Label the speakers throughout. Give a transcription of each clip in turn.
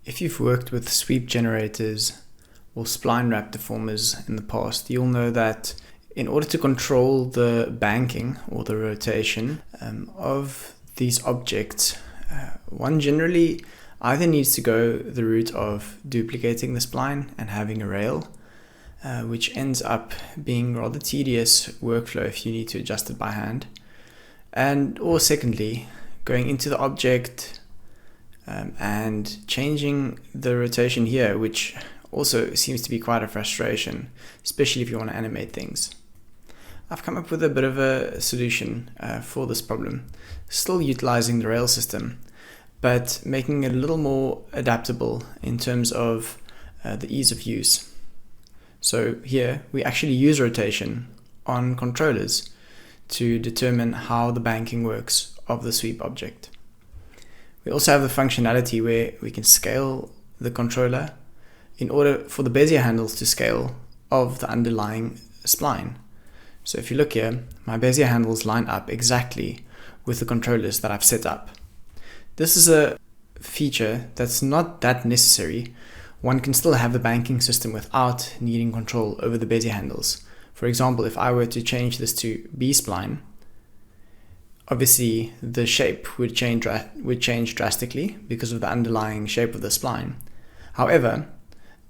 Speaker 1: If you've worked with sweep generators or spline wrap deformers in the past, you'll know that in order to control the banking or the rotation of these objects, one generally either needs to go the route of duplicating the spline and having a rail, which ends up being rather tedious workflow if you need to adjust it by hand, or secondly, going into the object and changing the rotation here, which also seems to be quite a frustration, especially if you want to animate things. I've come up with a bit of a solution for this problem, still utilizing the rail system, but making it a little more adaptable in terms of the ease of use. So here we actually use rotation on controllers to determine how the banking works of the sweep object. We also have the functionality where we can scale the controller in order for the Bezier handles to scale of the underlying spline. So if you look here, my Bezier handles line up exactly with the controllers that I've set up. This is a feature that's not that necessary. One can still have the banking system without needing control over the Bezier handles. For example, if I were to change this to B-spline, obviously the shape would change drastically because of the underlying shape of the spline. However,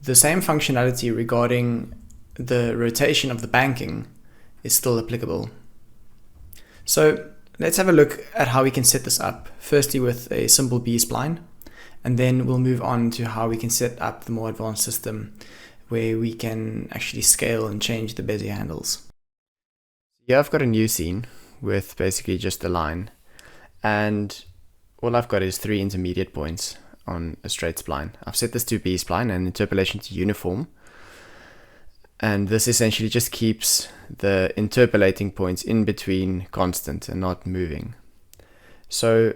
Speaker 1: the same functionality regarding the rotation of the banking is still applicable. So let's have a look at how we can set this up, firstly with a simple B-spline, and then we'll move on to how we can set up the more advanced system where we can actually scale and change the Bezier handles. Here I've got a new scene with basically just a line, and all I've got is 3 intermediate points on a straight spline. I've set this to B-spline and interpolation to uniform, and this essentially just keeps the interpolating points in between constant and not moving. So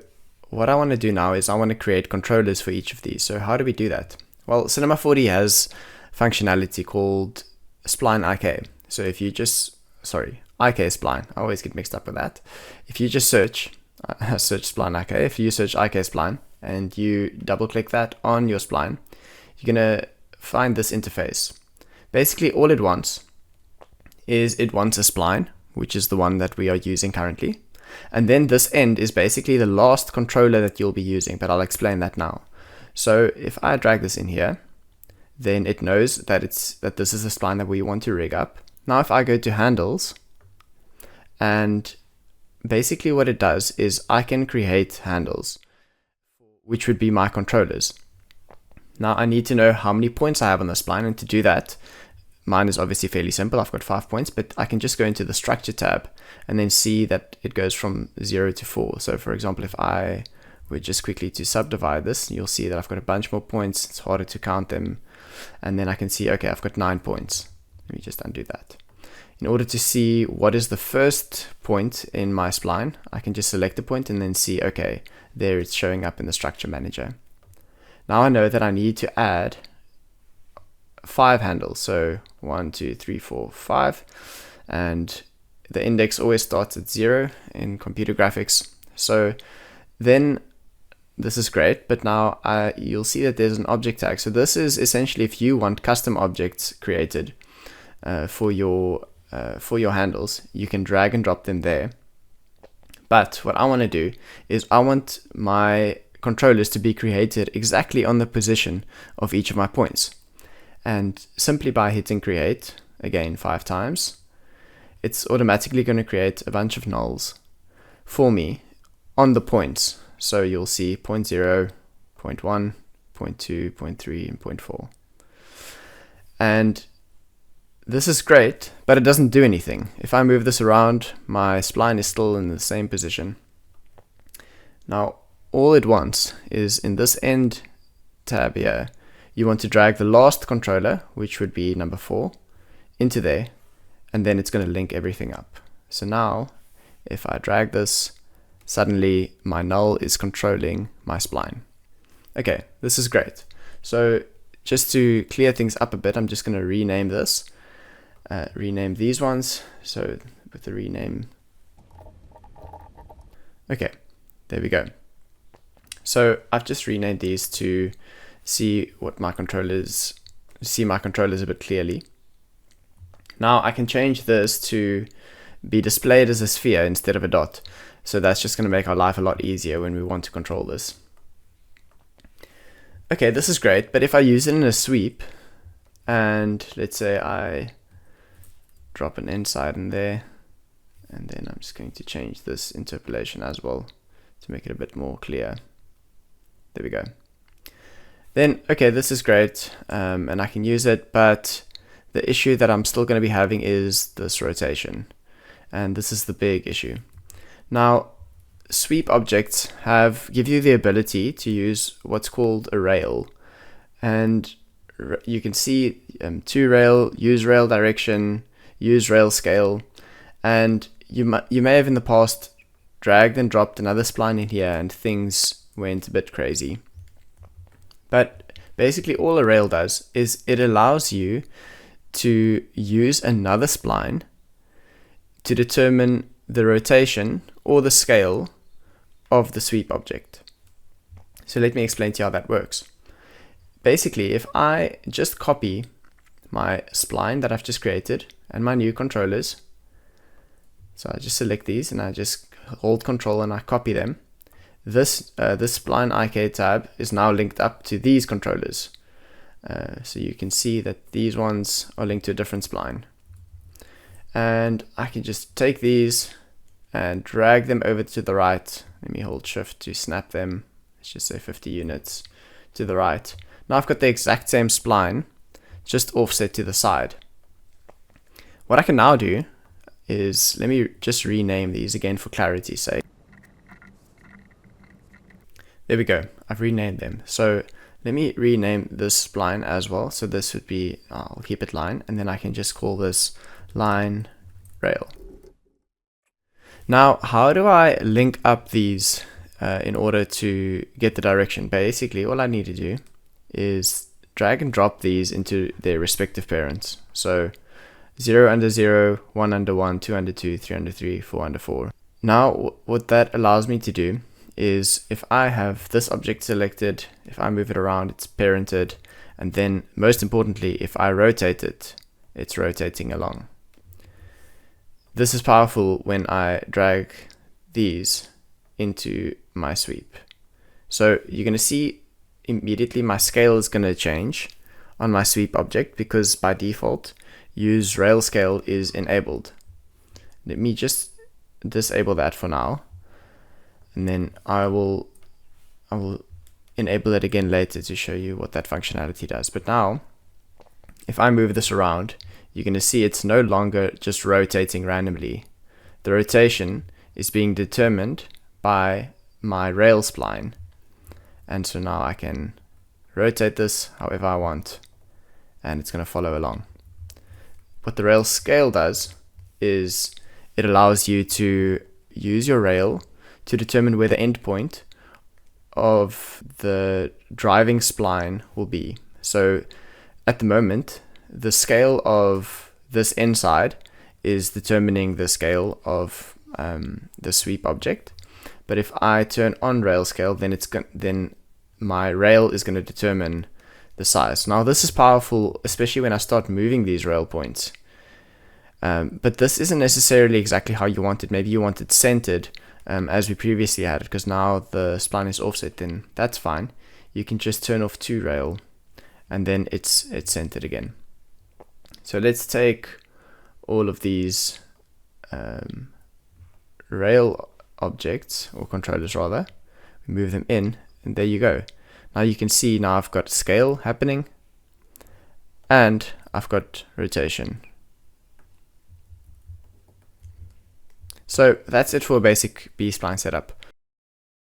Speaker 1: what I want to do now is I want to create controllers for each of these. So how do we do that? Well, Cinema 4D has functionality called Spline IK. So if you just, IK Spline, I always get mixed up with that. If you just search Spline IK, if you search IK Spline and you double click that on your spline, you're going to find this interface. Basically all it wants is it wants a spline, which is the one that we are using currently. And then this end is basically the last controller that you'll be using, but I'll explain that now. So if I drag this in here, then it knows that this is the spline that we want to rig up. Now if I go to handles, and basically what it does is I can create handles, which would be my controllers. Now I need to know how many points I have on the spline, and to do that, mine is obviously fairly simple. I've got 5 points, but I can just go into the structure tab and then see that it goes from 0 to 4. So for example, if I were just quickly to subdivide this, you'll see that I've got a bunch more points. It's harder to count them. And then I can see, okay, I've got 9 points. Let me just undo that. In order to see what is the first point in my spline, I can just select a point and then see, okay, there it's showing up in the structure manager. Now I know that I need to add 5 handles. So 1, 2, 3, 4, 5. And the index always starts at 0 in computer graphics. So then this is great, but now you'll see that there's an object tag. So this is essentially if you want custom objects created for your handles, you can drag and drop them there. But what I want to do is I want my controllers to be created exactly on the position of each of my points. And simply by hitting create, again 5 times, it's automatically going to create a bunch of nulls for me on the points. So you'll see 0.0, 0.1, 0.2, 0.3, and 0.4. And this is great, but it doesn't do anything. If I move this around, my spline is still in the same position. Now, all it wants is in this end tab here, you want to drag the last controller, which would be number 4, into there, and then it's going to link everything up. So now, if I drag this, suddenly my null is controlling my spline. Okay, this is great. So just to clear things up a bit, I'm just going to rename this. Rename these ones. So with the rename. Okay, there we go. So I've just renamed these to see my controllers a bit clearly. Now I can change this to be displayed as a sphere instead of a dot. So that's just going to make our life a lot easier when we want to control this. Okay, this is great, but if I use it in a sweep, and let's say I drop an inside in there, and then I'm just going to change this interpolation as well to make it a bit more clear. There we go. Then, okay, this is great, and I can use it, but the issue that I'm still going to be having is this rotation, and this is the big issue. Now, sweep objects give you the ability to use what's called a rail, and you can see to rail, use rail direction, use rail scale, and you may have in the past dragged and dropped another spline in here and things went a bit crazy. But basically all a rail does is it allows you to use another spline to determine the rotation or the scale of the sweep object. So let me explain to you how that works. Basically, if I just copy my spline that I've just created and my new controllers, so I just select these and I just hold Control and I copy them, this spline IK tab is now linked up to these controllers. So you can see that these ones are linked to a different spline. And I can just take these and drag them over to the right. Let me hold Shift to snap them. Let's just say 50 units to the right. Now I've got the exact same spline, just offset to the side. What I can now do is, let me just rename these again for clarity's sake. There we go, I've renamed them. So let me rename this spline as well. So this would be, I'll keep it line, and then I can just call this line rail. Now, how do I link up these in order to get the direction? Basically, all I need to do is drag and drop these into their respective parents. So 0 under 0, 1 under 1, 2 under 2, 3 under 3, 4 under 4. Now, what that allows me to do is if I have this object selected, if I move it around, it's parented, and then most importantly, if I rotate it, it's rotating along. This is powerful when I drag these into my sweep. So you're going to see immediately my scale is going to change on my sweep object because by default, use rail scale is enabled. Let me just disable that for now. And then I will enable it again later to show you what that functionality does. But now, if I move this around, you're going to see it's no longer just rotating randomly. The rotation is being determined by my rail spline. And so now I can rotate this however I want, and it's going to follow along. What the rail scale does is it allows you to use your rail to determine where the endpoint of the driving spline will be. So at the moment, the scale of this inside is determining the scale of the sweep object. But if I turn on rail scale, then my rail is going to determine the size. Now this is powerful, especially when I start moving these rail points. But this isn't necessarily exactly how you want it. Maybe you want it centered, as we previously had it, because now the spline is offset, then that's fine. You can just turn off to rail, and then it's centered again. So let's take all of these rail objects, or controllers rather, move them in, and there you go. Now you can see now I've got scale happening, and I've got rotation. So that's it for a basic B-spline setup.